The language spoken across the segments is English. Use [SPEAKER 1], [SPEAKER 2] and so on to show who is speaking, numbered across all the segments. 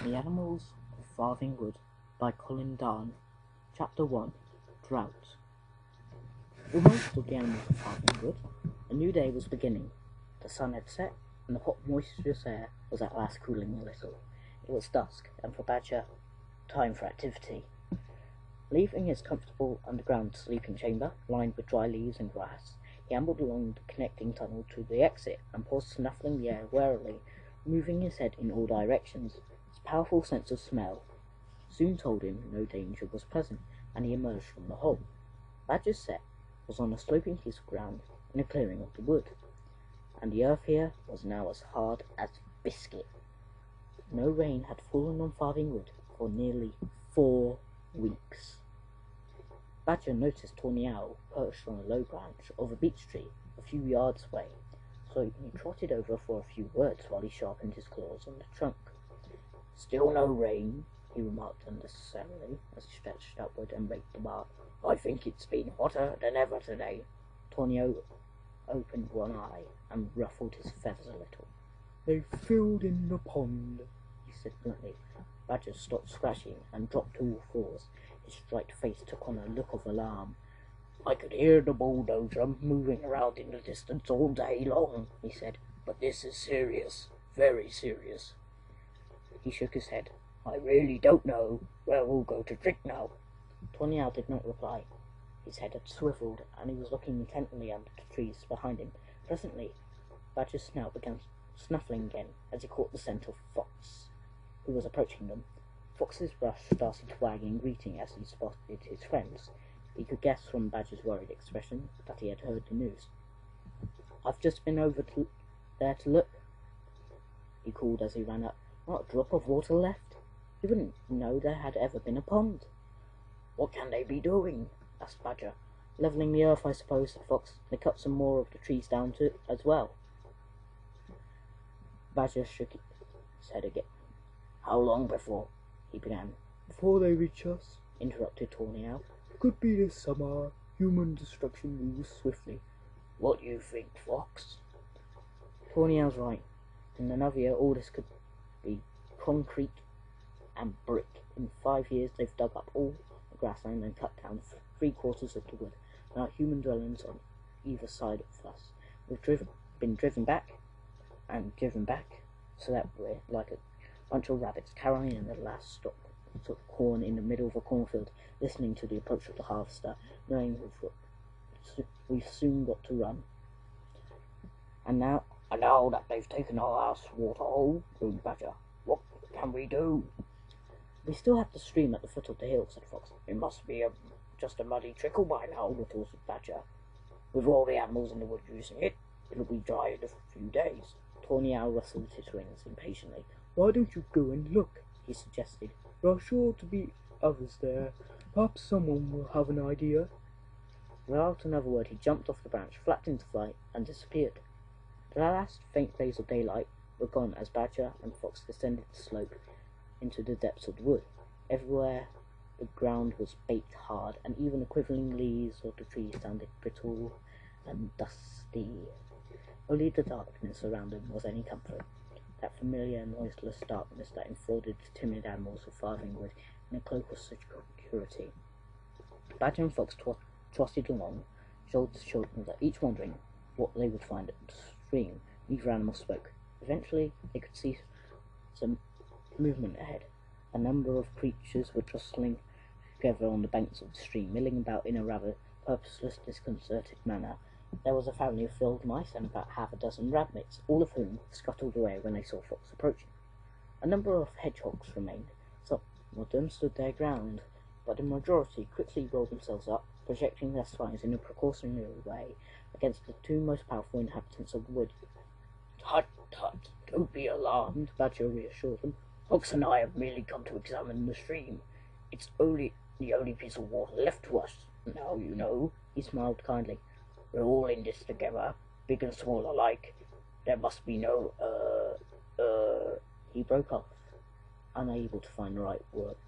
[SPEAKER 1] The Animals of Farthing Wood by Colin Danns. Chapter 1. Drought. Almost of the animals of Farthing Wood, a new day was beginning. The sun had set, and the hot moisturous air was at last cooling a little. It was dusk, and for Badger, time for activity. Leaving his comfortable underground sleeping chamber, lined with dry leaves and grass, he ambled along the connecting tunnel to the exit, and paused snuffling the air warily, moving his head in all directions. His powerful sense of smell soon told him no danger was present, and he emerged from the hole. Badger's set was on a sloping piece of ground in a clearing of the wood, and the earth here was now as hard as biscuit. No rain had fallen on Farthing Wood for nearly 4 weeks. Badger noticed Tawny Owl perched on a low branch of a beech tree a few yards away, so he trotted over for a few words while he sharpened his claws on the trunk. "Still no rain," he remarked unnecessarily as he stretched upward and raked the bark. "I think it's been hotter than ever today." Tawny Owl opened one eye and ruffled his feathers a little. "They've filled in the pond," he said bluntly. Badger stopped scratching and dropped to all fours. His striped face took on a look of alarm. "I could hear the bulldozer moving around in the distance all day long," he said, "but this is serious, very serious." He shook his head. "I really don't know where we'll go to drink now." Tawny Owl did not reply. His head had swiveled, and he was looking intently under the trees behind him. Presently, Badger's snout began snuffling again as he caught the scent of Fox, who was approaching them. Fox's brush started to wag in greeting as he spotted his friends. He could guess from Badger's worried expression that he had heard the news. "I've just been over there to look," he called as he ran up. "Not a drop of water left. You wouldn't know there had ever been a pond." "What can they be doing?" asked Badger. "Levelling the earth, I suppose," said Fox. "They cut some more of the trees down too, as well." Badger shook his head again. "How long before?" he began. "Before they reach us," interrupted Tawny Owl. "Could be this summer. Human destruction moves swiftly." "What do you think, Fox?" Tawny Owl's right. In another year all this could be concrete and brick. In 5 years they've dug up all the grassland and cut down 3/4 of the wood. There are human dwellings on either side of us. We've been driven back and driven back, so that we're like a bunch of rabbits carrying in the last stalk of corn in the middle of a cornfield, listening to the approach of the harvester, knowing we've soon got to run. And now that they've taken our last water hole," boomed Badger, "what can we do?" "We still have the stream at the foot of the hill," said Fox. "It must be just a muddy trickle by now," retorted Badger. "With all the animals in the wood using it, it'll be dry in a few days." Tawny Owl rustled his wings impatiently. "Why don't you go and look?" he suggested. "There are sure to be others there. Perhaps someone will have an idea." Without another word he jumped off the branch, flapped into flight, and disappeared. The last faint rays of daylight were gone as Badger and Fox descended the slope into the depths of the wood. Everywhere the ground was baked hard, and even the quivering leaves of the trees sounded brittle and dusty. Only the darkness around them was any comfort, that familiar noiseless darkness that enfolded the timid animals of Farthing Wood in a cloak of security. Badger and Fox trotted along, shoulder to shoulder, each wondering what they would find at the stream. Neither animal spoke. Eventually they could see some movement ahead. A number of creatures were jostling together on the banks of the stream, milling about in a rather purposeless, disconcerted manner. There was a family of field mice and about half a dozen rabbits, all of whom scuttled away when they saw Fox approaching. A number of hedgehogs remained. Some of them stood their ground, but the majority quickly rolled themselves up, projecting their spines in a precautionary way against the two most powerful inhabitants of the wood. "Tut, tut, don't be alarmed," Badger reassured them. "Fox and I have merely come to examine the stream. It's the only piece of water left to us now, you know." He smiled kindly. "We're all in this together, big and small alike. There must be no, He broke off, unable to find the right words.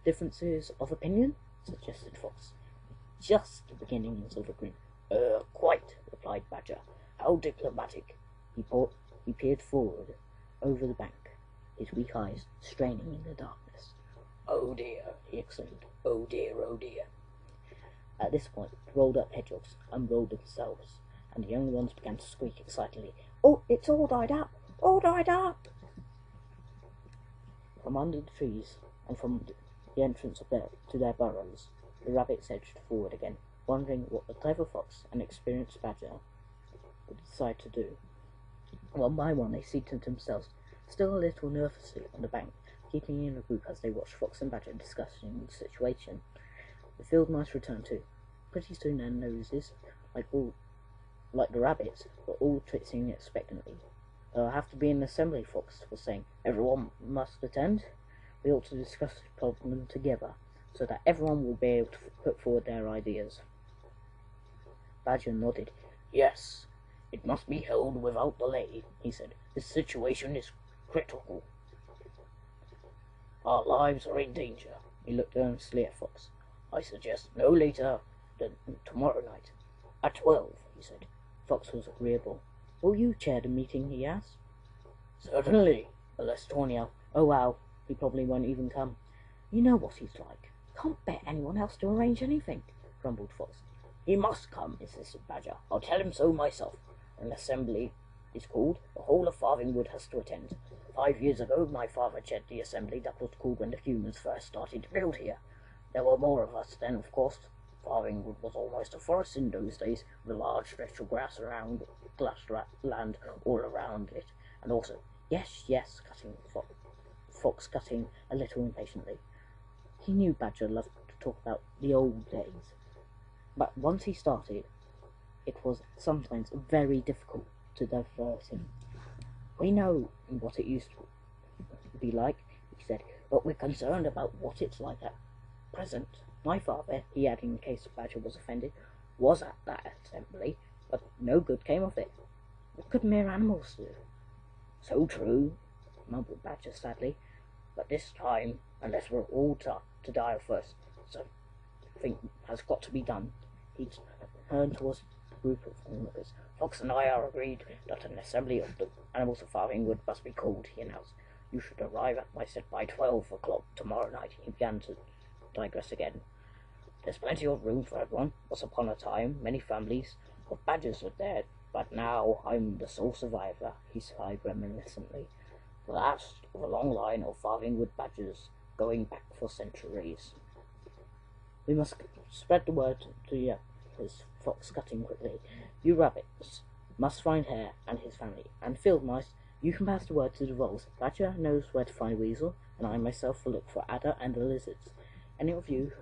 [SPEAKER 1] "Differences of opinion?" suggested Fox. "Just the beginnings of a grin." Quite," replied Badger. "How diplomatic." He peered forward over the bank. his weak eyes straining in the darkness. "Oh dear," he exclaimed. "Oh dear, oh dear." At this point, the rolled-up hedgehogs unrolled themselves, and the younger ones began to squeak excitedly, "Oh, it's all dried up! All dried up!" From under the trees, and from the entrance to their burrows, the rabbits edged forward again, wondering what the clever fox and experienced badger would decide to do. One by one they seated themselves, still a little nervously, on the bank, keeping in a group as they watched Fox and Badger discussing the situation. The field mice returned too. Pretty soon their noses, like the rabbits, were all twitzing expectantly. "There'll have to be an assembly," Fox was saying. "Everyone must attend. We ought to discuss the problem together, so that everyone will be able to put forward their ideas." Badger nodded. "Yes, it must be held without delay," he said. "This situation is critical. Our lives are in danger." He looked earnestly at Fox. "I suggest no later than tomorrow night, at 12, he said. Fox was agreeable. "Will you chair the meeting?" he asked. "Certainly, unless Torniel—" "Oh well, he probably won't even come. You know what he's like. Can't bet anyone else to arrange anything," grumbled Fox. "He must come," insisted Badger. "I'll tell him so myself. An assembly is called. The whole of Farthing Wood has to attend. 5 years ago my father chaired the assembly that was called when the humans first started to build here. There were more of us then, of course. Farthing Wood was almost a forest in those days, with a large stretch of grass land all around it, and also—" Yes, Fox cutting a little impatiently. He knew Badger loved to talk about the old days, but once he started, it was sometimes very difficult to divert him. "We know what it used to be like," he said, "but we're concerned about what it's like at present. My father," he added in case Badger was offended, "was at that assembly, but no good came of it. What could mere animals do?" "So true," mumbled Badger sadly, "but this time, unless we're all to die of thirst, something has got to be done." He turned towards the group of onlookers. "Fox and I are agreed that an assembly of the animals of Farthing Wood must be called," he announced. "You should arrive at my set by 12 o'clock tomorrow night." He began to digress again. "There's plenty of room for everyone. Once upon a time, many families of badgers lived there, but now I'm the sole survivor," he sighed reminiscently. "The last of a long line of Farthing Wood badgers going back for centuries." "We must spread the word to the others," Fox cut in quickly. "You rabbits must find Hare and his family, and field mice, you can pass the word to the voles. Badger knows where to find Weasel, and I myself will look for Adder and the lizards. Any of you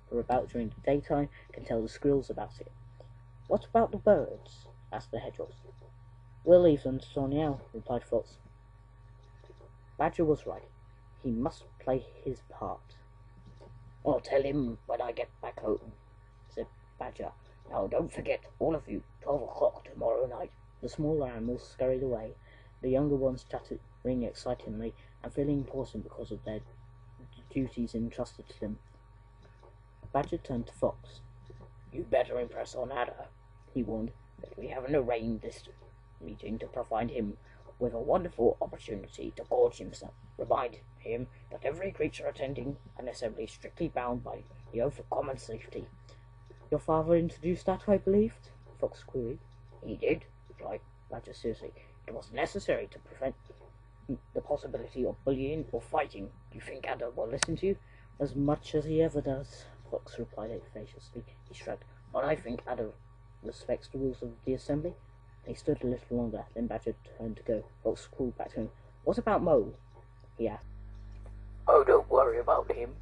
[SPEAKER 1] who are about during the daytime can tell the squirrels about it." "What about the birds?" asked the hedgehogs. "We'll leave them to Torniel," replied Fox. Badger was right. He must play his part. "I'll tell him when I get back home," said Badger. "Now don't forget, all of you, 12 o'clock tomorrow night." The smaller animals scurried away, the younger ones chattering excitedly and feeling important because of their duties entrusted to them. Badger turned to Fox. "You'd better impress on Adder," he warned, "that we haven't arranged this meeting to provide him with a wonderful opportunity to gorge himself. Remind him that every creature attending an assembly is strictly bound by the oath of common safety." "Your father introduced that, I believed?" Fox queried. "He did," replied Badger seriously. "It was necessary to prevent the possibility of bullying or fighting. Do you think Adder will listen to you?" "As much as he ever does," Fox replied evasively. He shrugged. "But I think Adder respects the rules of the assembly." They stood a little longer, then Badger turned to go. Fox called back to him. "What about Mo?" he asked. "Oh, don't worry about him,"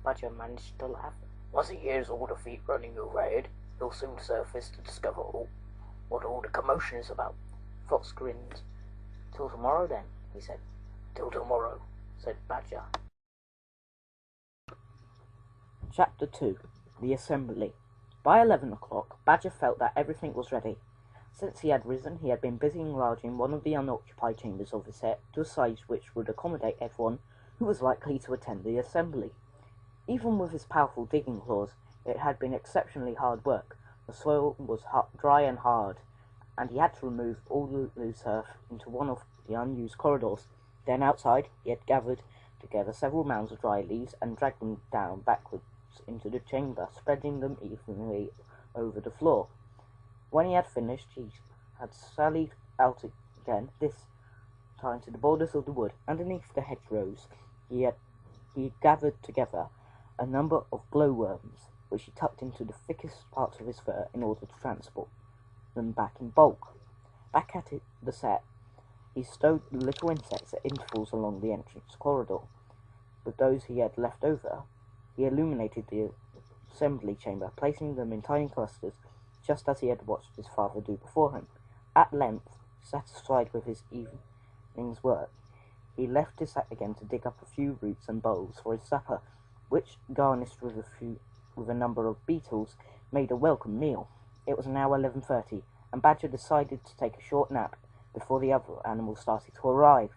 [SPEAKER 1] Badger managed to laugh. "Once he hears all the feet running overhead, he'll soon surface to discover what all the commotion is about." Fox grinned. "Till tomorrow, then," he said. "Till tomorrow," said Badger. Chapter 2. The Assembly. By 11 o'clock, Badger felt that everything was ready. Since he had risen, he had been busy enlarging one of the unoccupied chambers of his hut to a size which would accommodate everyone who was likely to attend the assembly. Even with his powerful digging claws, it had been exceptionally hard work. The soil was dry and hard, and he had to remove all the loose earth into one of the unused corridors. Then outside he had gathered together several mounds of dry leaves and dragged them down backwards into the chamber, spreading them evenly over the floor. When he had finished, he had sallied out again, this time to the borders of the wood. Underneath the hedgerows he had gathered together a number of glowworms, which he tucked into the thickest parts of his fur in order to transport them back in bulk. Back at the set, he stowed the little insects at intervals along the entrance corridor. With those he had left over, he illuminated the assembly chamber, placing them in tiny clusters, just as he had watched his father do before him. At length, satisfied with his evening's work, he left his hut again to dig up a few roots and bulbs for his supper, which, garnished with a number of beetles, made a welcome meal. It was now 11:30, and Badger decided to take a short nap before the other animals started to arrive.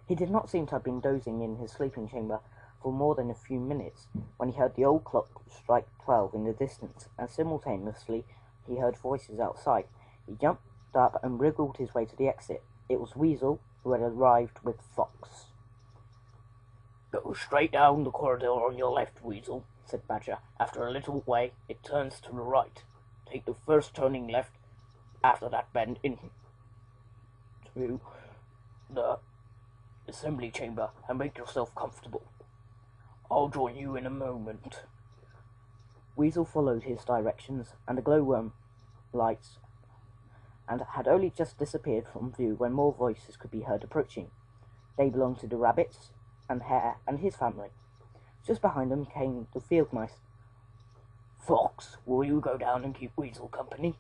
[SPEAKER 1] He did not seem to have been dozing in his sleeping chamber for more than a few minutes, when he heard the old clock strike 12 in the distance, and simultaneously he heard voices outside. He jumped up and wriggled his way to the exit. It was Weasel, who had arrived with Fox. "Go straight down the corridor on your left, Weasel," said Badger. "After a little way it turns to the right. Take the first turning left after that bend into the assembly chamber and make yourself comfortable. I'll join you in a moment." Weasel followed his directions, and the glowworm lights and had only just disappeared from view when more voices could be heard approaching. They belonged to the rabbits and hare and his family. Just behind them came the field mice. "Fox, will you go down and keep Weasel company?"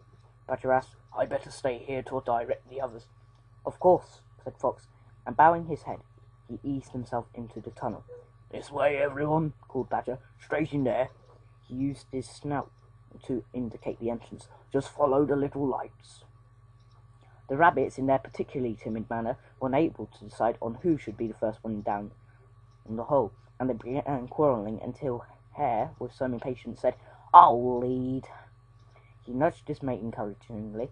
[SPEAKER 1] Badger asked. "I'd better stay here to direct the others." "Of course," said Fox, and bowing his head, he eased himself into the tunnel. "This way, everyone," called Badger. "Straight in there." He used his snout to indicate the entrance. "Just follow the little lights." The rabbits, in their particularly timid manner, were unable to decide on who should be the first one down in the hole, and they began quarrelling until Hare, with some impatience, said, "I'll lead." He nudged his mate encouragingly.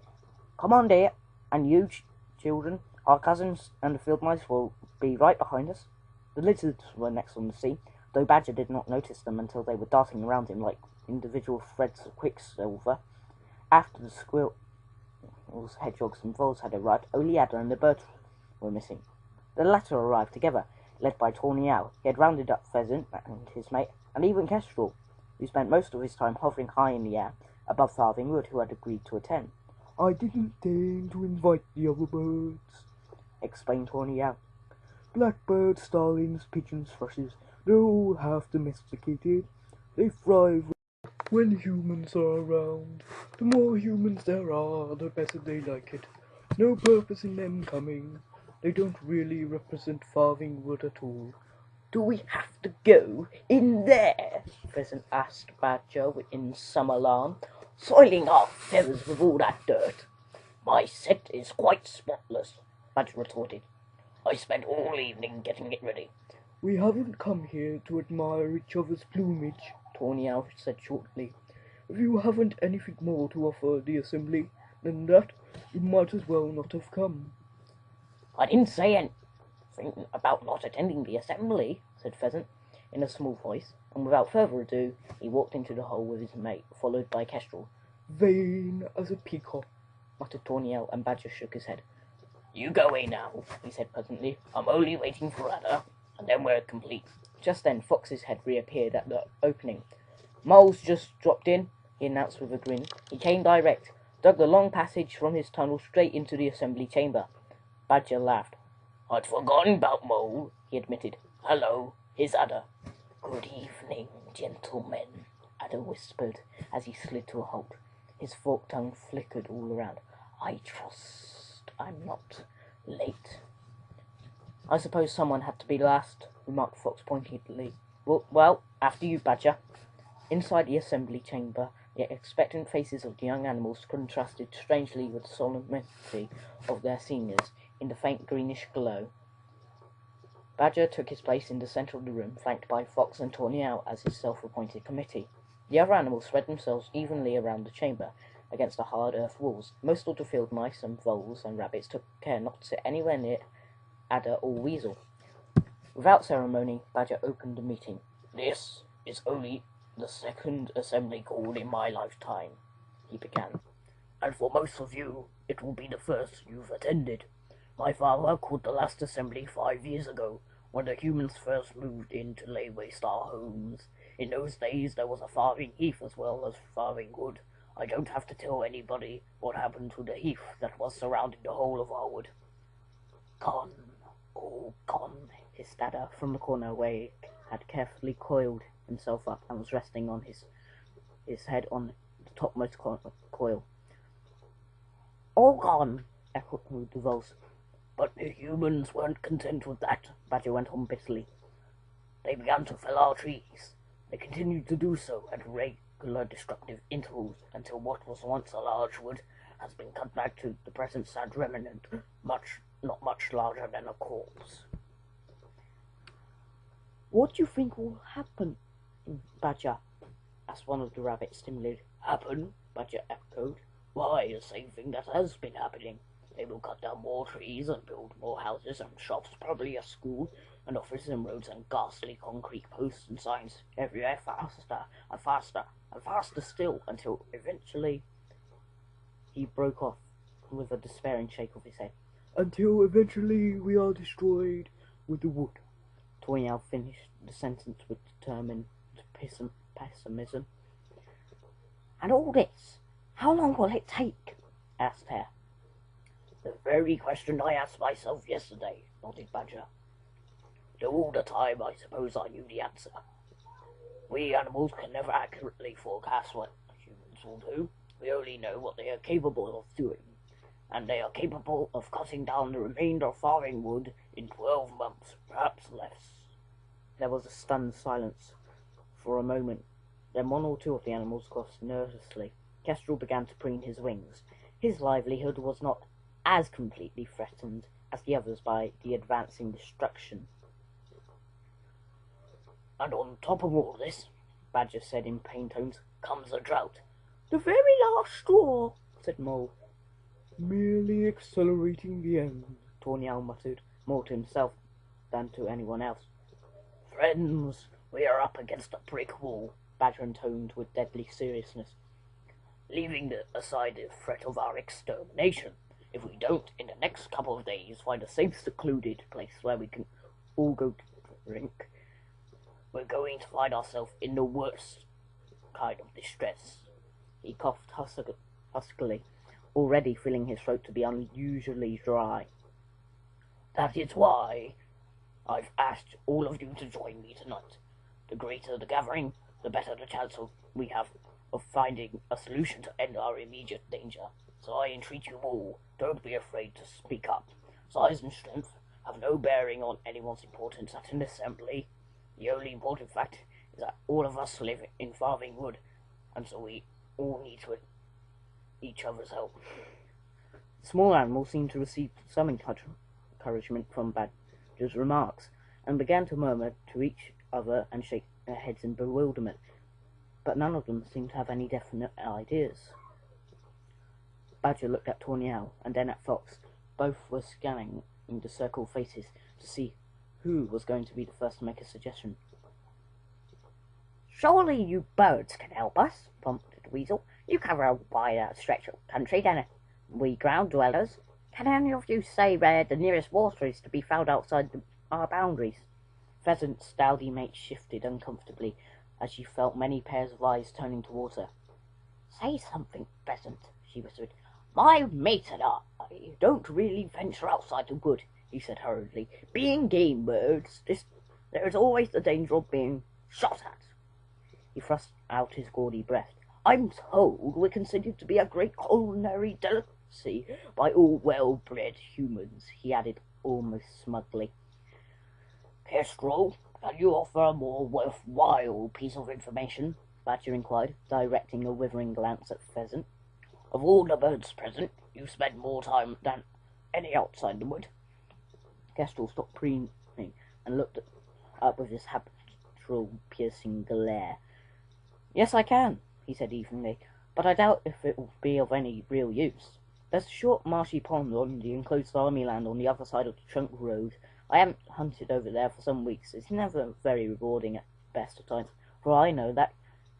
[SPEAKER 1] "Come on, dear, and you children, our cousins and the field mice will be right behind us." The lizards were next on the scene, though Badger did not notice them until they were darting around him like individual threads of quicksilver. After the squirrels, hedgehogs, and voles had arrived, only Adder and the birds were missing. The latter arrived together, led by Tawny Owl. He had rounded up Pheasant and his mate, and even Kestrel, who spent most of his time hovering high in the air above Farthing Wood, who had agreed to attend. "I didn't deign to invite the other birds," explained Tawny Owl. "Blackbirds, starlings, pigeons, thrushes, they're all half domesticated. They thrive when humans are around. The more humans there are, the better they like it. No purpose in them coming. They don't really represent Farthing Wood at all." "Do we have to go in there?" Pheasant asked Badger in some alarm. "Soiling our feathers with all that dirt." "My set is quite spotless," Badger retorted. "I spent all evening getting it ready." "We haven't come here to admire each other's plumage," Tawny Owl said shortly. "If you haven't anything more to offer the assembly than that, you might as well not have come." "I didn't say anything about not attending the assembly," said Pheasant in a small voice, and without further ado he walked into the hole with his mate, followed by Kestrel. "Vain as a peacock," muttered Tawny Owl, and Badger shook his head. "You go away now," he said pleasantly. "I'm only waiting for Adder, and then we're complete." Just then Fox's head reappeared at the opening. "Mole's just dropped in," he announced with a grin. He came direct, dug the long passage from his tunnel straight into the assembly chamber. Badger laughed. "I'd forgotten about Mole," he admitted. "Hello, here's Adder." "Good evening, gentlemen," Adder whispered as he slid to a halt. His forked tongue flickered all around. "I trust I'm not late." "I suppose someone had to be last," remarked Fox pointedly. Well, after you, Badger." Inside the assembly chamber, the expectant faces of the young animals contrasted strangely with the solemnity of their seniors in the faint greenish glow. Badger took his place in the centre of the room, flanked by Fox and Tawny Owl as his self-appointed committee. The other animals spread themselves evenly around the chamber, against the hard earth walls. Most of the field mice and voles and rabbits took care not to sit anywhere near adder or weasel. Without ceremony, Badger opened the meeting. "This is only the second assembly called in my lifetime," he began, "and for most of you it will be the first you've attended. My father called the last assembly 5 years ago, when the humans first moved in to lay waste our homes. In those days there was a Farthing heath as well as Farthing wood. I don't have to tell anybody what happened to the heath that was surrounding the whole of our wood." "Gone, all gone," hissed Adder from the corner where he had carefully coiled himself up and was resting on his head on the topmost coil. "All gone," echoed the voice. "But the humans weren't content with that," Badger went on bitterly. "They began to fell our trees. They continued to do so at regular destructive intervals until what was once a large wood has been cut back to the present sad remnant, not much larger than a corpse." "What do you think will happen, Badger?" asked one of the rabbits timidly. "Happen?" Badger echoed. "Why, the same thing that has been happening. They will cut down more trees and build more houses and shops, probably a school and offices and roads and ghastly concrete posts and signs everywhere, faster and faster and faster still, until eventually—" He broke off with a despairing shake of his head. "Until eventually we are destroyed with the wood." Tawny Owl finished the sentence with determined pessimism. "And all this, how long will it take?" asked Hare. "The very question I asked myself yesterday," nodded Badger. "Though all the time I suppose I knew the answer. We animals can never accurately forecast what humans will do. We only know what they are capable of doing, and they are capable of cutting down the remainder of Farthing wood in 12 months, perhaps less." There was a stunned silence for a moment. Then one or two of the animals crossed nervously. Kestrel began to preen his wings. His livelihood was not as completely threatened as the others by the advancing destruction. "And on top of all this," Badger said in pained tones, "comes a drought." "The very last straw," said Mole. "Merely accelerating the end," Tawny Owl muttered, more to himself than to anyone else. "Friends, we are up against a brick wall," Badger intoned with deadly seriousness. "Leaving aside the threat of our extermination, if we don't, in the next couple of days, find a safe, secluded place where we can all go to drink, we're going to find ourselves in the worst kind of distress." He coughed huskily, already feeling his throat to be unusually dry. "That is why I've asked all of you to join me tonight. The greater the gathering, the better the chance we have of finding a solution to end our immediate danger. So I entreat you all, don't be afraid to speak up. Size and strength have no bearing on anyone's importance at an assembly. The only important fact is that all of us live in Farthing Wood, and so we all need each other's help." The small animals seemed to receive some encouragement from Badger's remarks, and began to murmur to each other and shake their heads in bewilderment, but none of them seemed to have any definite ideas. Badger looked at Tawny Owl and then at Fox. Both were scanning the circled faces to see who was going to be the first to make a suggestion. "Surely you birds can help us," prompted the Weasel. "You cover a wider stretch of country than we ground dwellers. Can any of you say where the nearest water is to be found outside our boundaries?" Pheasant's dowdy mate shifted uncomfortably as she felt many pairs of eyes turning towards her. "Say something, Pheasant," she whispered. "My mate and I don't really venture outside the wood," he said hurriedly. "Being game birds, there is always the danger of being shot at." He thrust out his gaudy breast. "I'm told we're considered to be a great culinary delicacy by all well-bred humans," he added almost smugly. "Kestrel, can you offer a more worthwhile piece of information?" Badger inquired, directing a withering glance at Pheasant. "Of all the birds present, you spend more time than any outside the wood." Kestrel stopped preening and looked up with his habitual piercing glare. "Yes, I can," he said evenly, "but I doubt if it will be of any real use." There's a short marshy pond on the enclosed army land on the other side of the trunk road. I haven't hunted over there for some weeks. It's never very rewarding at best of times. For all I know, that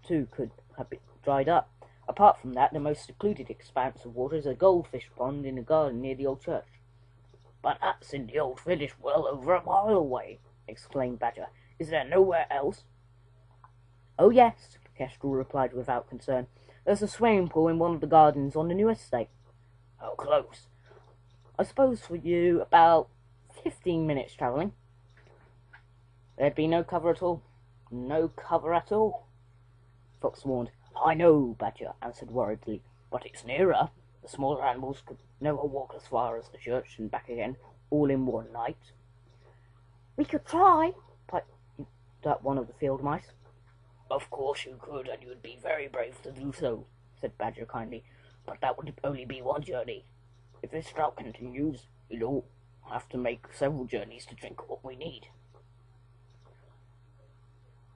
[SPEAKER 1] too could have been dried up. Apart from that, the most secluded expanse of water is a goldfish pond in a garden near the old church. But that's in the old village well over a mile away, exclaimed Badger. Is there nowhere else? Oh yes, Kestrel replied without concern. There's a swimming pool in one of the gardens on the new estate. How close? I suppose for you about 15 minutes travelling. There'd be no cover at all. No cover at all, Fox warned. I know, Badger answered worriedly, but it's nearer. The smaller animals could never walk as far as the church and back again, all in one night. We could try, piped up one of the field mice. Of course you could, and you'd be very brave to do so, said Badger kindly, but that would only be one journey. If this drought continues, we'd all have to make several journeys to drink what we need.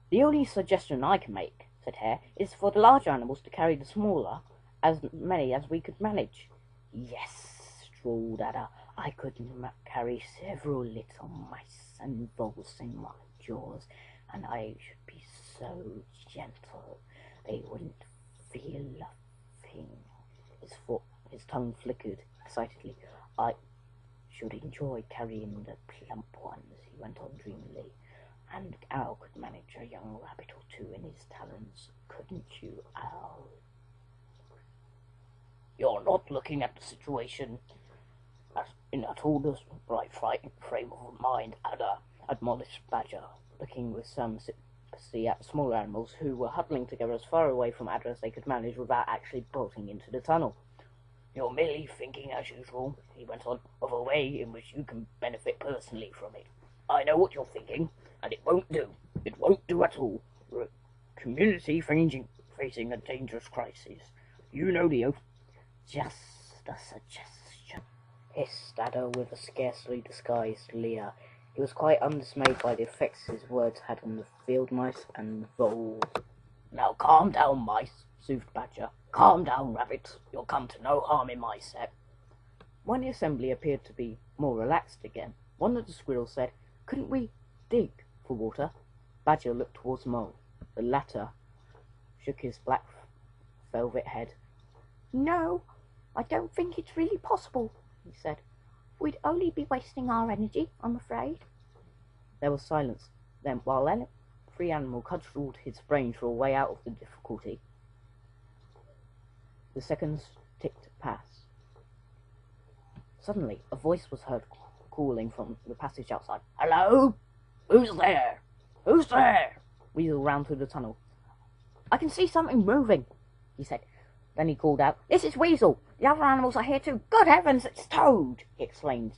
[SPEAKER 1] The only suggestion I can make, said Hare, is for the larger animals to carry the smaller, as many as we could manage. Yes, drawled Ada, I could carry several little mice and voles in my jaws, and I should be so gentle they wouldn't feel a thing. His tongue flickered excitedly. I should enjoy carrying the plump ones, he went on dreamily. And Owl could manage a young rabbit or two in his talons, couldn't you, Owl? You're not looking at the situation at all the right frame of mind, Ada, admonished Badger, looking with some sympathy at the smaller animals who were huddling together as far away from Ada as they could manage without actually bolting into the tunnel. You're merely thinking, as usual, he went on, of a way in which you can benefit personally from it. I know what you're thinking, and it won't do. It won't do at all. We're a community facing a dangerous crisis. You know the oath. Just a suggestion, hissed Ada with a scarcely disguised leer. He was quite undismayed by the effects his words had on the field mice and voles. Now calm down, mice, soothed Badger. Calm down, rabbits. You'll come to no harm in my set. When the assembly appeared to be more relaxed again, one of the squirrels said, Couldn't we dig for water? Badger looked towards Mole. The latter shook his black velvet head. No, I don't think it's really possible, he said. We'd only be wasting our energy, I'm afraid. There was silence. Then, while every animal cudgelled his brains for a way out of the difficulty, the seconds ticked past. Suddenly, a voice was heard calling from the passage outside. Hello? Who's there? Who's there? Weasel ran through the tunnel. I can see something moving, he said. Then he called out, This is Weasel. The other animals are here too. Good heavens, it's Toad, he exclaimed.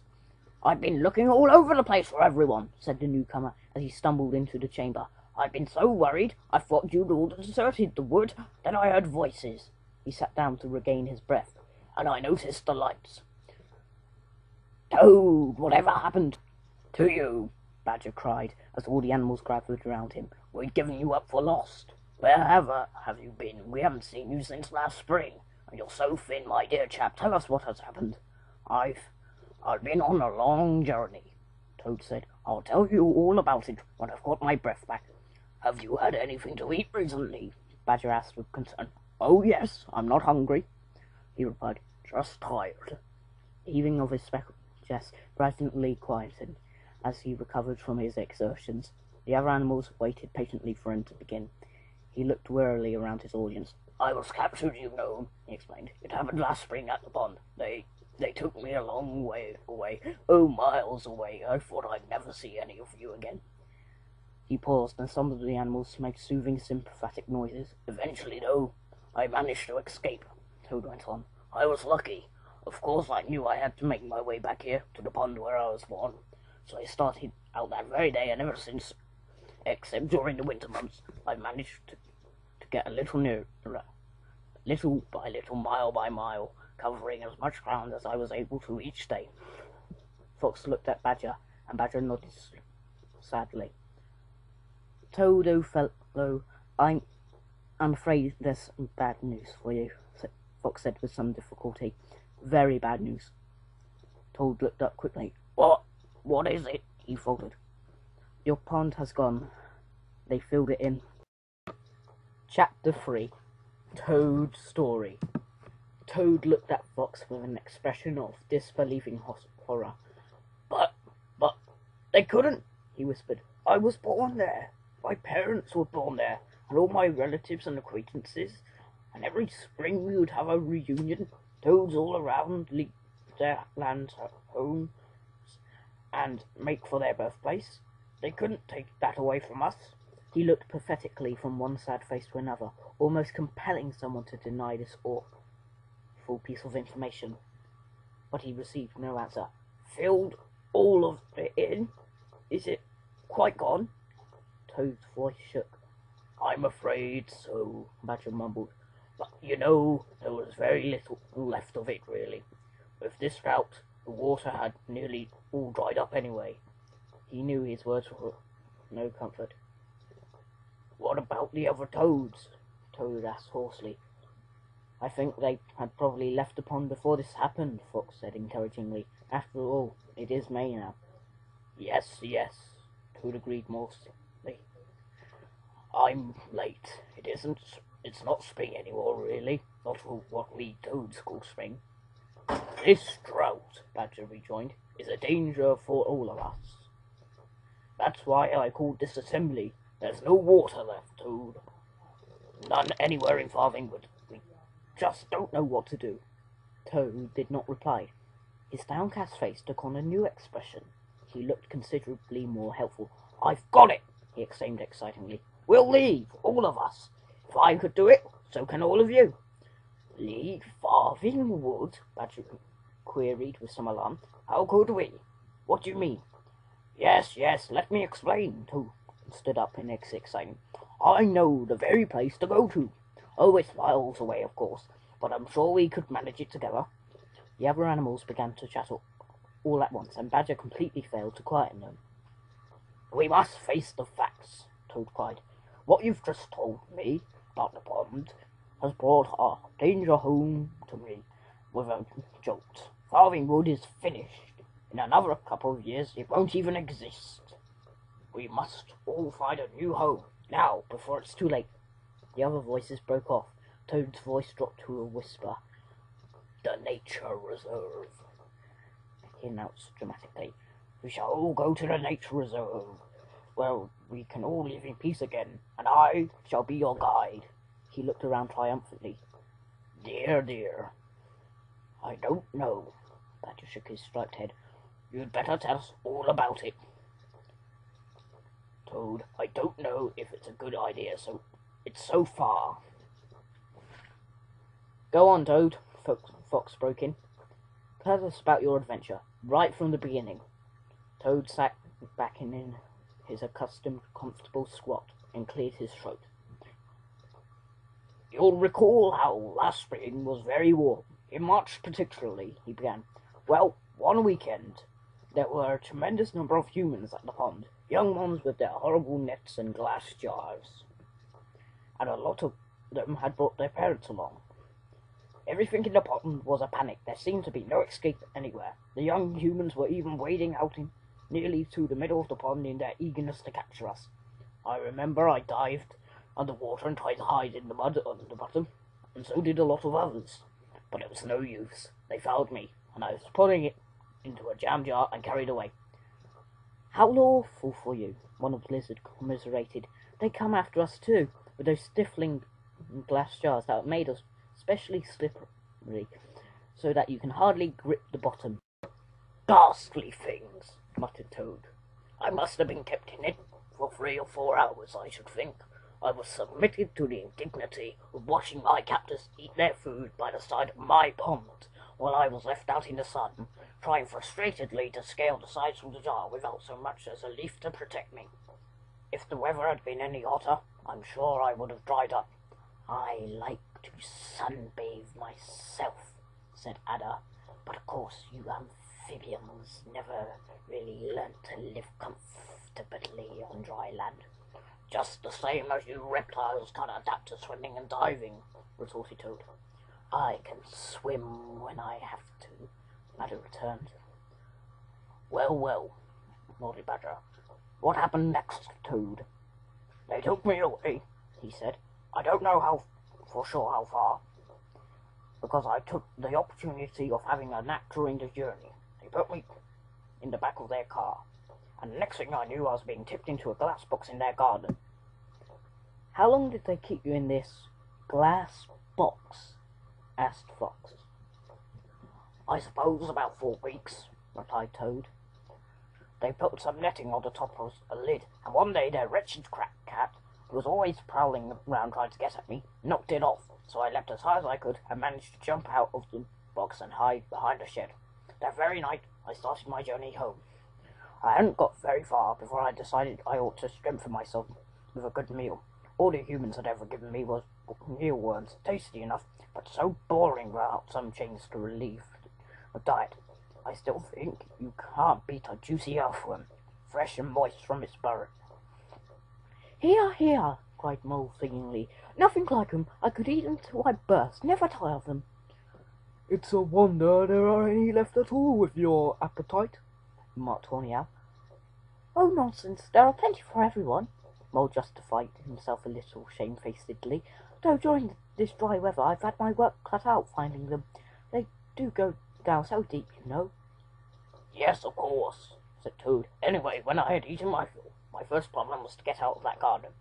[SPEAKER 1] I've been looking all over the place for everyone, said the newcomer as he stumbled into the chamber. I've been so worried, I thought you'd all deserted the wood. Then I heard voices. He sat down to regain his breath, and I noticed the lights. Toad, whatever happened to you? Badger cried, as all the animals gathered around him. We'd given you up for lost. Where have you been? We haven't seen you since last spring, and you're so thin, my dear chap. Tell us what has happened. I've been on a long journey, Toad said. I'll tell you all about it when I've got my breath back. Have you had anything to eat recently? Badger asked with concern. Oh, yes, I'm not hungry, he replied. Just tired. The heaving of his speckled chest gradually quietened as he recovered from his exertions. The other animals waited patiently for him to begin. He looked warily around his audience. I was captured, you know, he explained. It happened last spring at the pond. They took me a long way away, miles away. I thought I'd never see any of you again. He paused, and some of the animals made soothing, sympathetic noises. Eventually, though, I managed to escape, Toad went on. I was lucky. Of course, I knew I had to make my way back here, to the pond where I was born. So I started out that very day, and ever since, except during the winter months, I managed to get a little nearer, little by little, mile by mile, covering as much ground as I was able to each day. Fox looked at Badger, and Badger nodded sadly. Toad, old fellow, I'm afraid there's some bad news for you, Fox said with some difficulty. Very bad news. Toad looked up quickly. What? What is it? He faltered. Your pond has gone. They filled it in. Chapter 3. Toad's Story. Toad looked at Fox with an expression of disbelieving horror. But, they couldn't, he whispered. I was born there. My parents were born there, and all my relatives and acquaintances, and every spring we would have a reunion. Toads all around leave their lands homes and make for their birthplace. They couldn't take that away from us. He looked pathetically from one sad face to another, almost compelling someone to deny this awful piece of information. But he received no answer. Filled all of it in? Is it quite gone? Toad's voice shook. I'm afraid so, Badger mumbled. But, you know, there was very little left of it, really. With this drought, the water had nearly all dried up anyway. He knew his words were no comfort. What about the other toads? Toad asked hoarsely. I think they had probably left the pond before this happened, Fox said encouragingly. After all, it is May now. Yes, Toad agreed mournfully. I'm late. It's not spring anymore, really. Not what we toads call spring. This drought, Badger rejoined, is a danger for all of us. That's why I called this assembly. There's no water left, Toad. None anywhere in Farthing. We just don't know what to do. Toad did not reply. His downcast face took on a new expression. He looked considerably more helpful. I've got it, he exclaimed excitingly. We'll leave, all of us. If I could do it, so can all of you. Leave Farthing Wood? Badger queried with some alarm. How could we? What do you mean? Yes, let me explain, Toad stood up in excitement. I know the very place to go to. Oh, it's miles away, of course, but I'm sure we could manage it together. The other animals began to chatter all at once, and Badger completely failed to quieten them. We must face the facts, Toad cried. What you've just told me about the pond has brought a danger home to me with a jolt. Farthing Wood is finished. In another couple of years, it won't even exist. We must all find a new home, now, before it's too late. The other voices broke off. Toad's voice dropped to a whisper. The Nature Reserve, he announced dramatically. We shall all go to the Nature Reserve, where we can all live in peace again, and I shall be your guide. He looked around triumphantly. Dear, I don't know. Badger shook his striped head. You'd better tell us all about it. Toad, I don't know if it's a good idea, it's so far. Go on, Toad, Fox broke in. Tell us about your adventure, right from the beginning. Toad sat back in his accustomed comfortable squat and cleared his throat. You'll recall how last spring was very warm, in March particularly, he began. Well, one weekend, there were a tremendous number of humans at the pond, young ones with their horrible nets and glass jars, and a lot of them had brought their parents along. Everything in the pond was a panic. There seemed to be no escape anywhere. The young humans were even wading out nearly to the middle of the pond in their eagerness to capture us. I remember I dived underwater and tried to hide in the mud on the bottom, and so did a lot of others. But it was no use. They found me, and I was putting it into a jam jar and carried away. How awful for you, one of the lizards commiserated. They come after us too, with those stifling glass jars that are made of specially slippery, so that you can hardly grip the bottom. Ghastly things, muttered Toad. I must have been kept in it for 3 or 4 hours, I should think. I was submitted to the indignity of watching my captors eat their food by the side of my pond, while I was left out in the sun, trying frustratedly to scale the sides of the jar without so much as a leaf to protect me. If the weather had been any hotter, I'm sure I would have dried up. I like to sunbathe myself, said Ada, but of course you amphibians never really learnt to live comfortably on dry land. Just the same as you reptiles can't adapt to swimming and diving, retorted Toad. I can swim when I have to, Badger returned. Well, well, nodded Badger. What happened next, Toad? They took me away, he said. I don't know for sure how far, because I took the opportunity of having a nap during the journey. They put me in the back of their car, and the next thing I knew I was being tipped into a glass box in their garden. How long did they keep you in this glass box? Asked Fox. I suppose about 4 weeks, replied Toad. They put some netting on the top of a lid, and one day their wretched cat, who was always prowling around trying to get at me, knocked it off, so I leapt as high as I could and managed to jump out of the box and hide behind a shed. That very night I started my journey home. I hadn't got very far before I decided I ought to strengthen myself with a good meal. All the humans had ever given me was mealworms, tasty enough, but so boring without some change to relieve the diet. I still think you can't beat a juicy earthworm, fresh and moist from its burrow. Here, here, cried Mole singingly. Nothing like 'em. I could eat 'em till I burst, never tire of them. It's a wonder there are any left at all with your appetite, remarked Horny Owl. Oh, nonsense, there are plenty for everyone, Mole justified himself a little shamefacedly, though during this dry weather I've had my work cut out finding them. They do go down so deep, you know. Yes, of course, said Toad. Anyway, when I had eaten my fill, my first problem was to get out of that garden.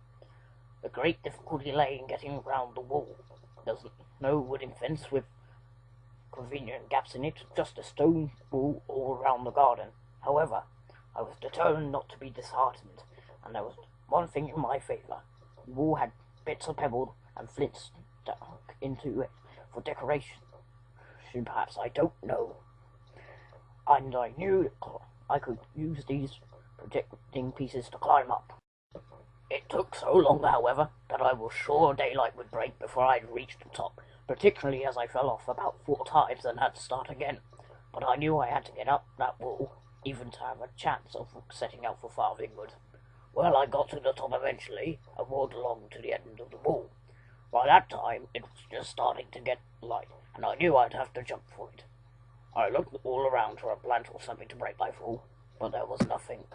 [SPEAKER 1] The great difficulty lay in getting round the wall. There's no wooden fence with convenient gaps in it, just a stone wall all around the garden. However, I was determined not to be disheartened, and there was one thing in my favour. The wall had bits of pebble and flint stuck into it for decoration. Perhaps, I don't know. And I knew I could use these projecting pieces to climb up. It took so long, however, that I was sure daylight would break before I'd reached the top, particularly as I fell off about 4 times and had to start again. But I knew I had to get up that wall, even to have a chance of setting out for Farthing. Well, I got to the top eventually, and walked along to the end of the wall. By that time, it was just starting to get light, and I knew I'd have to jump for it. I looked all around for a plant or something to break my fall, but there was nothing.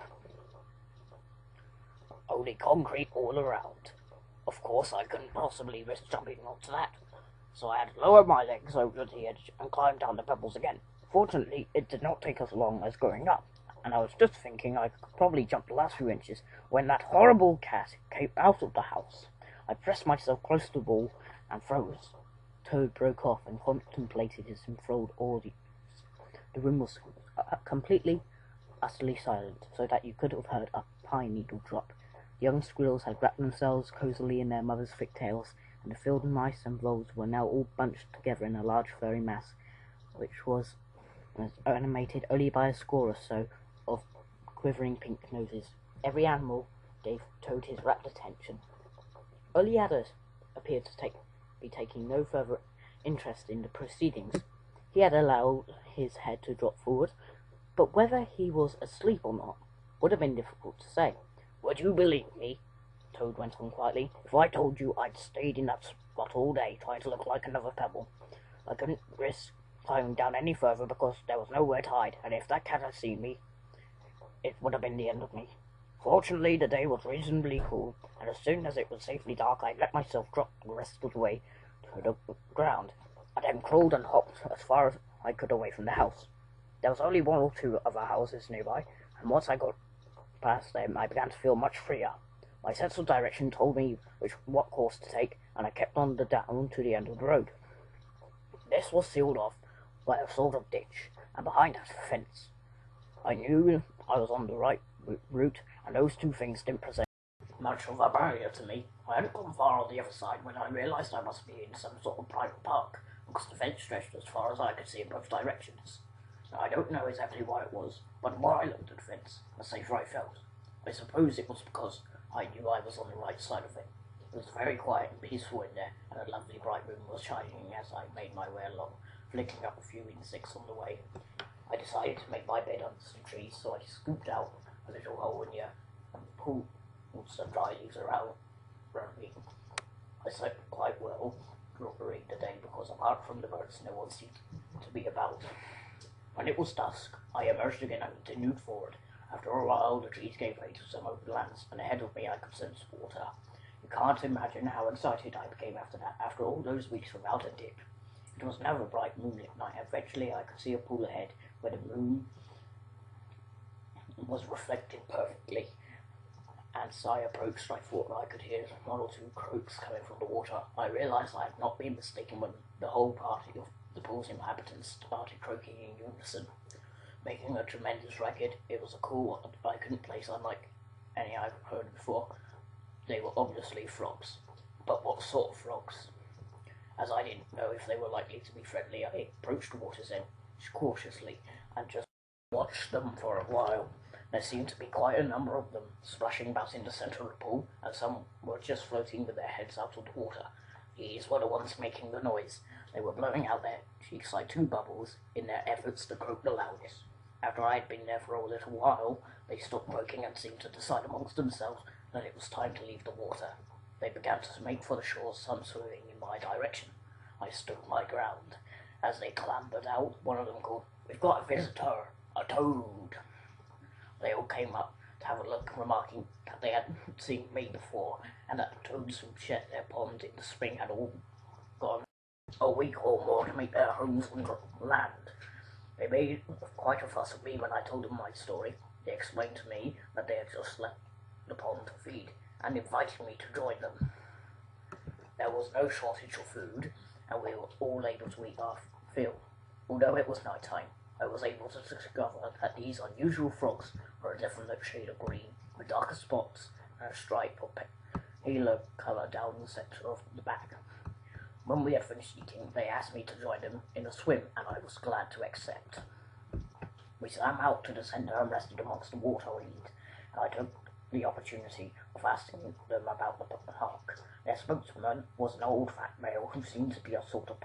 [SPEAKER 1] Only concrete all around. Of course, I couldn't possibly risk jumping onto that, so I had to lower my legs over the edge and climb down the pebbles again. Fortunately, it did not take as long as going up, and I was just thinking I could probably jump the last few inches when that horrible cat came out of the house. I pressed myself close to the wall and froze. Toad broke off and contemplated his enthralled audience. The room was completely, utterly silent, so that you could have heard a pine needle drop. The young squirrels had wrapped themselves cosily in their mother's thick tails, and the field mice and voles were now all bunched together in a large furry mass, which was animated only by a score or so of quivering pink noses. Every animal gave Toad his rapt attention. Only Adders appeared to be taking no further interest in the proceedings. He had allowed his head to drop forward, but whether he was asleep or not would have been difficult to say. Would you believe me, Toad went on quietly, if I told you I'd stayed in that spot all day trying to look like another pebble? I couldn't risk climbing down any further because there was nowhere to hide, and if that cat had seen me, it would have been the end of me. Fortunately, the day was reasonably cool, and as soon as it was safely dark, I let myself drop the rest of the way to the ground. I then crawled and hopped as far as I could away from the house. There was only 1 or 2 other houses nearby, and once I got past them, I began to feel much freer. My sense of direction told me what course to take, and I kept on down to the end of the road. This was sealed off by a sort of ditch, and behind that a fence. I knew I was on the right route, and those 2 things didn't present much of a barrier to me. I hadn't gone far on the other side when I realised I must be in some sort of private park, because the fence stretched as far as I could see in both directions. Now, I don't know exactly why it was, but the more I looked at the fence, the safer I felt. I suppose it was because I knew I was on the right side of it. It was very quiet and peaceful in there, and a lovely bright moon was shining as I made my way along, flicking up a few insects on the way. I decided to make my bed under some trees, so I scooped out a little hole in here and pulled some dry leaves around me. I slept quite well, during the day because apart from the birds, no one seemed to be about. When it was dusk, I emerged again and continued forward. After a while, the trees gave way to some open lands, and ahead of me I could sense water. You can't imagine how excited I became after that, after all those weeks without a dip. It was now a bright moonlit night. Eventually I could see a pool ahead where the moon was reflected perfectly. As I approached, I thought I could hear one or two croaks coming from the water. I realized I had not been mistaken when the whole party of the pool's inhabitants started croaking in unison, making a tremendous racket. It was a call I couldn't place unlike any I've heard before. They were obviously frogs. But what sort of frogs? As I didn't know if they were likely to be friendly, I approached the water's edge cautiously and just watched them for a while. There seemed to be quite a number of them splashing about in the centre of the pool, and some were just floating with their heads out of the water. These were the ones making the noise. They were blowing out their cheeks like two bubbles in their efforts to croak the loudest. After I had been there for a little while, they stopped croaking and seemed to decide amongst themselves that it was time to leave the water. They began to make for the shore, some swimming in my direction. I stood my ground. As they clambered out, one of them called, "We've got a visitor, a toad." They all came up to have a look, remarking that they hadn't seen me before, and that the toads who shared their pond in the spring had all gone a week or more to make their homes on land. They made quite a fuss of me when I told them my story. They explained to me that they had just left the pond to feed, and invited me to join them. There was no shortage of food, and we were all able to eat our fill. Although it was night time, I was able to discover that these unusual frogs were a different shade of green, with darker spots and a stripe of paler colour down the centre of the back. When we had finished eating, they asked me to join them in a swim, and I was glad to accept. We swam out to the centre and rested amongst the water weeds, and I took the opportunity of asking them about the park. Their spokesman was an old fat male who seemed to be a sort of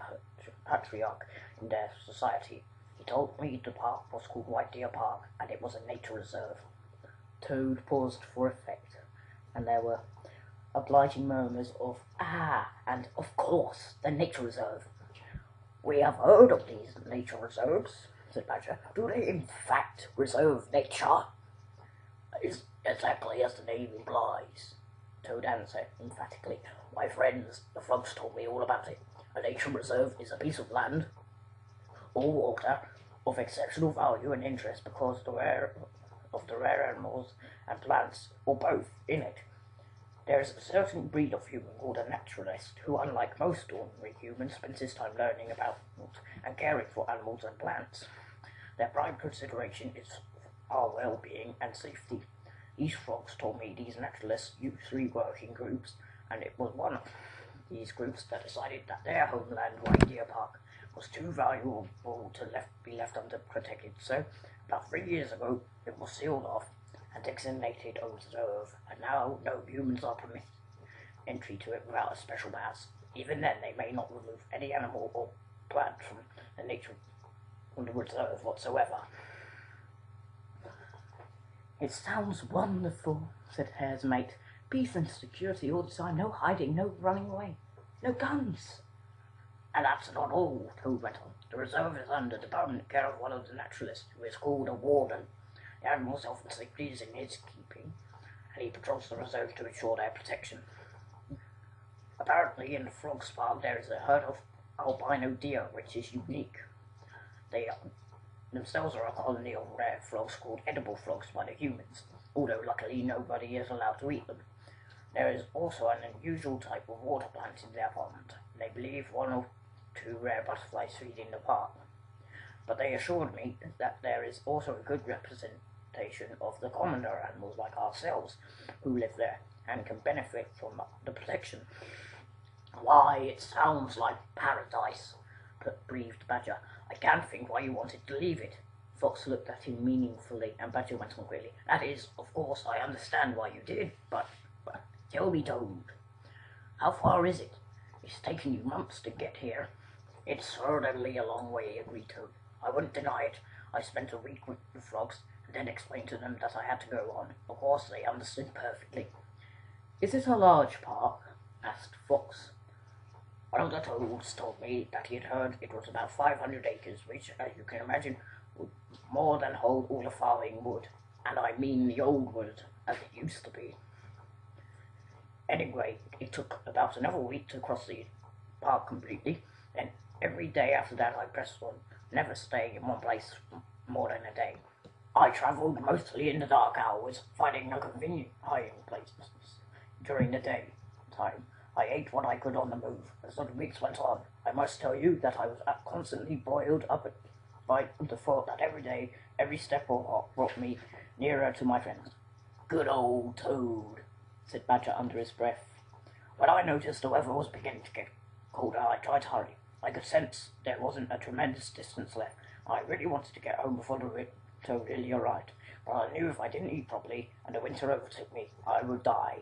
[SPEAKER 1] patriarch in their society. He told me the park was called White Deer Park, and it was a nature reserve. Toad paused for effect, and there were obliging murmurs of "ah" and "of course, the nature reserve." "We have heard of these nature reserves," said Badger. "Do they in fact reserve nature?" "Is exactly as the name implies," Toad answered emphatically. "My friends, the frogs, told me all about it. A nature reserve is a piece of land or water of exceptional value and interest because of the rare animals and plants, or both, in it. There is a certain breed of human called a naturalist who, unlike most ordinary humans, spends his time learning about and caring for animals and plants. Their prime consideration is our well-being and safety. These frogs told me these naturalists usually work in groups, and it was one of these groups that decided that their homeland, White Deer Park, was too valuable to be left unprotected. So, about 3 years ago, it was sealed off and designated a reserve, and now no humans are permitted entry to it without a special pass. Even then, they may not remove any animal or plant from the reserve whatsoever." "It sounds wonderful," said Hare's mate. "Peace and security all the time, no hiding, no running away, no guns." "And that's not all," Toad went on. "The reserve is under the permanent care of one of the naturalists, who is called a warden. The animals' health and safety is in his keeping, and he patrols the reserve to ensure their protection. Apparently in the Frog's Park there is a herd of albino deer which is unique. They themselves are a colony of rare frogs called edible frogs by the humans, although luckily nobody is allowed to eat them. There is also an unusual type of water plant in their pond. They believe one or two rare butterflies feed in the park. But they assured me that there is also a good representation of the commoner animals like ourselves who live there and can benefit from the protection." "Why, it sounds like paradise," breathed Badger. "I can't think why you wanted to leave it." Fox looked at him meaningfully, and Badger went on quickly. "That is, of course, I understand why you did, but tell me, Toad, how far is it? It's taken you months to get here." "It's certainly a long way," agreed Toad. "I wouldn't deny it. I spent a week with the frogs, and then explained to them that I had to go on. Of course, they understood perfectly." "Is it a large park?" asked Fox. One of the toads told me that he had heard it was about 500 acres, which, as you can imagine, would more than hold all the Farthing wood. And I mean the old wood, as it used to be. Anyway, it took about another week to cross the park completely. Then every day after that I pressed on, never staying in one place more than a day. I travelled mostly in the dark hours, finding a convenient hiding place during the day time. I ate what I could on the move. As the weeks went on, I must tell you that I was constantly boiled up by the thought that every day, every step or hop brought me nearer to my friends. Good old Toad, said Badger under his breath. When I noticed the weather was beginning to get colder, I tried to hurry. I could sense there wasn't a tremendous distance left. I really wanted to get home before the Toad really arrived, but I knew if I didn't eat properly and the winter overtook me, I would die.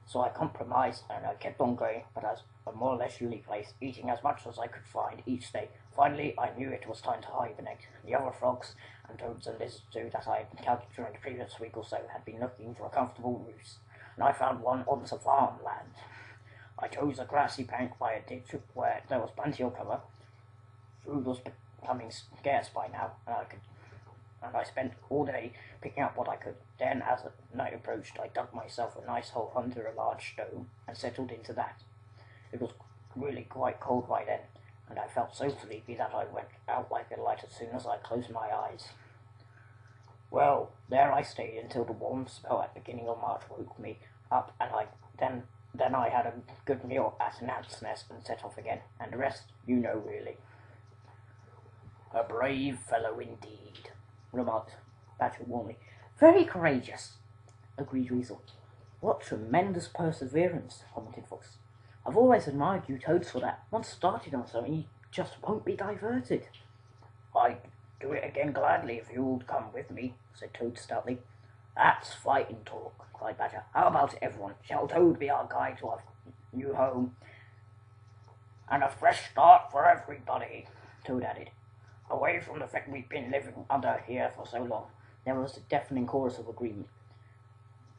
[SPEAKER 1] So I compromised and I kept on going, but as a more leisurely pace, eating as much as I could find each day. Finally, I knew it was time to hibernate. The other frogs and toads and lizards too that I had encountered during the previous week or so had been looking for a comfortable roost, and I found one on some farmland. I chose a grassy bank by a ditch where there was plenty of cover. Food was becoming scarce by now, and I spent all day picking up what I could. Then, as the night approached, I dug myself a nice hole under a large stone and settled into that. It was really quite cold by then, and I felt so sleepy that I went out like a light as soon as I closed my eyes. Well, there I stayed until the warm spell at the beginning of March woke me up, and then I had a good meal at an ant's nest and set off again, and the rest you know really. A brave fellow indeed, remarked Badger warmly. Very courageous, agreed Weasel. What tremendous perseverance, commented Fox. I've always admired you toads for that. Once started on something, you just won't be diverted. I'd do it again gladly if you'd come with me, said Toad stoutly. That's fighting talk, cried Badger. How about it, everyone? Shall Toad be our guide to our new home? And a fresh start for everybody, Toad added. Away from the fact we've been living under here for so long. There was a deafening chorus of agreement.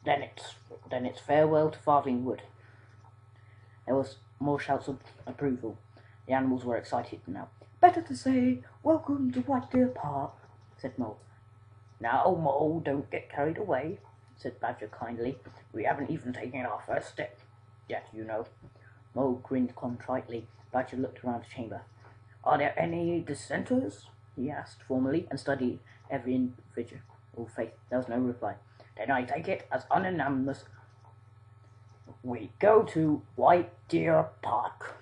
[SPEAKER 1] Then it's farewell to Farthing Wood. There was more shouts of approval. The animals were excited now. Better to say, welcome to White Deer Park, said Mole. Now, Mole, don't get carried away, said Badger kindly. We haven't even taken our first step yet, you know. Mole grinned contritely. Badger looked around the chamber. Are there any dissenters? He asked formally, and studied every individual face. There was no reply. Then I take it as unanimous. We go to White Deer Park.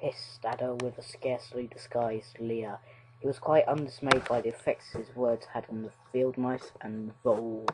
[SPEAKER 1] hissed Ada with a scarcely disguised leer. He was quite undismayed by the effects his words had on the field mice and voles.